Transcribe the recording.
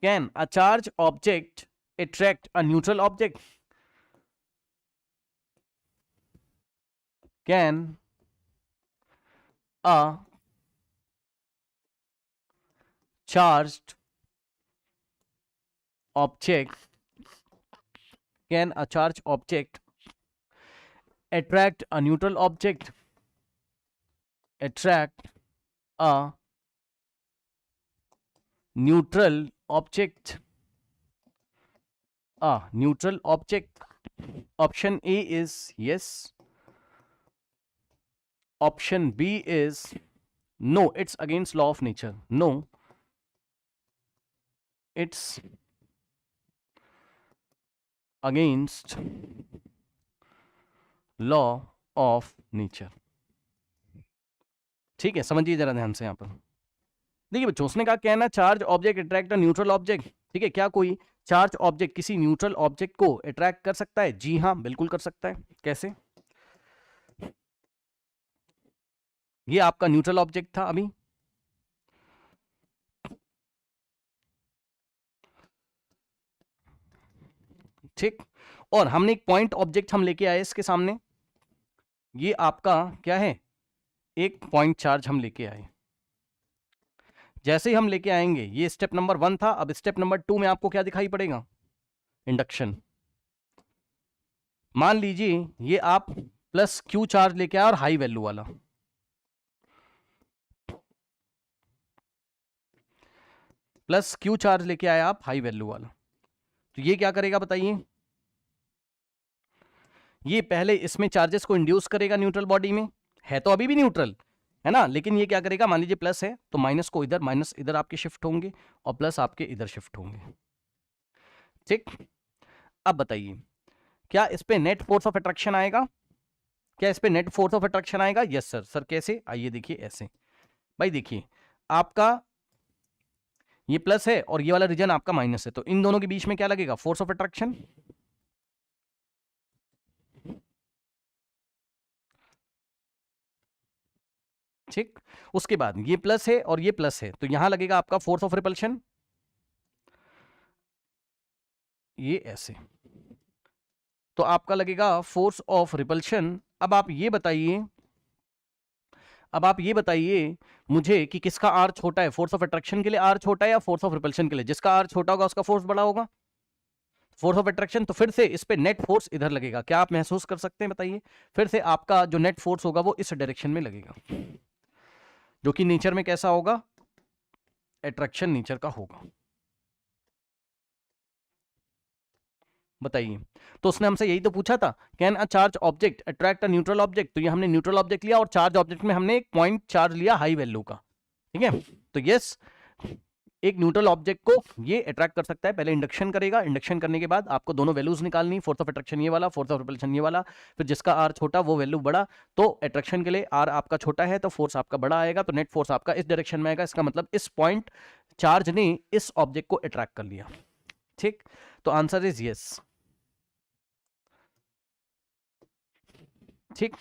Can a charge object attract a neutral object? Can a charged object can a charged object attract a neutral object? Attract a neutral object? A neutral object. Option A is yes. Option B is no, it's against law of nature. No, it's against law of nature. ठीक है, समझिए जरा ध्यान से यहां पर। देखिए बच्चों, उसने कहा कहना charge object attract a neutral object. ठीक है, क्या कोई चार्ज ऑब्जेक्ट किसी न्यूट्रल ऑब्जेक्ट को अट्रैक्ट कर सकता है? जी हाँ, बिल्कुल कर सकता है। कैसे? ये आपका न्यूट्रल ऑब्जेक्ट था अभी, ठीक, और हमने एक पॉइंट ऑब्जेक्ट हम लेके आए इसके सामने। ये आपका क्या है? एक पॉइंट चार्ज हम लेके आए। जैसे ही हम लेके आएंगे, ये स्टेप नंबर 1 था। अब स्टेप नंबर 2 में आपको क्या दिखाई पड़ेगा? इंडक्शन। मान लीजिए ये आप प्लस क्यू चार्ज लेके आए और हाई वैल्यू वाला, प्लस क्यू चार्ज लेके आए आप हाई वैल्यू वाला, तो ये क्या करेगा बताइए? ये पहले इसमें चार्जेस को इंड्यूस करेगा न्यूट्रल बॉडी में, है तो अभी भी न्यूट्रल है ना, लेकिन ये क्या करेगा? मान लीजिए प्लस है तो माइनस को इधर, माइनस इधर आपके शिफ्ट होंगे और प्लस आपके इधर शिफ्ट होंगे। ठीक, अब बताइए क्या इस पे नेट फोर्स ऑफ अट्रैक्शन आएगा? क्या इस पे नेट फोर्स ऑफ अट्रैक्शन आएगा? Yes sir. सर कैसे? आइए देखिए ऐसे। भाई देखिए, आपका ये प्लस है और ये वाला रीजन आपका माइनस है, तो इन दोनों के बीच में क्या लगेगा? Force of attraction. ठीक, उसके बाद ये प्लस है और ये प्लस है, तो यहां लगेगा आपका फोर्स ऑफ रिपल्शन, ये ऐसे, तो आपका लगेगा फोर्स ऑफ रिपल्शन। अब आप ये बताइए, अब आप ये बताइए मुझे कि किसका आर छोटा है? फोर्स ऑफ अट्रैक्शन के लिए आर छोटा है या फोर्स ऑफ रिपल्शन के लिए? जिसका आर छोटा होगा उसका फोर्स बड़ा होगा, फोर्स ऑफ अट्रैक्शन। तो फिर से इस पे नेट फोर्स इधर लगेगा। क्या आप महसूस कर सकते हैं? बताइए। फिर से आपका जो नेट फोर्स होगा वो इस डायरेक्शन में लगेगा, जो कि नेचर में कैसा होगा? अट्रैक्शन नेचर का होगा। बताइए, तो उसने हमसे यही तो पूछा था, can a charge object attract a neutral object? तो ये हमने न्यूट्रल ऑब्जेक्ट लिया और चार्ज ऑब्जेक्ट में हमने एक पॉइंट चार्ज लिया हाई वैल्यू का। ठीक है, तो यस, एक न्यूट्रल ऑब्जेक्ट को ये अट्रैक्ट कर सकता है। पहले इंडक्शन करेगा, इंडक्शन करने के बाद आपको दोनों वैल्यूज निकालनी, फोर्स ऑफ अट्रैक्शन ये वाला, फोर्स ऑफ रिपल्शन ये वाला, फिर जिसका आर छोटा वो वैल्यू बड़ा, तो अट्रैक्शन के लिए आर आपका छोटा है तो फोर्स आपका बड़ा आएगा, तो नेट फोर्स आपका इस डायरेक्शन में आएगा। इसका मतलब इस पॉइंट चार्ज ने इस ऑब्जेक्ट को अट्रैक्ट कर लिया। ठीक, तो आंसर इज यस। ठीक,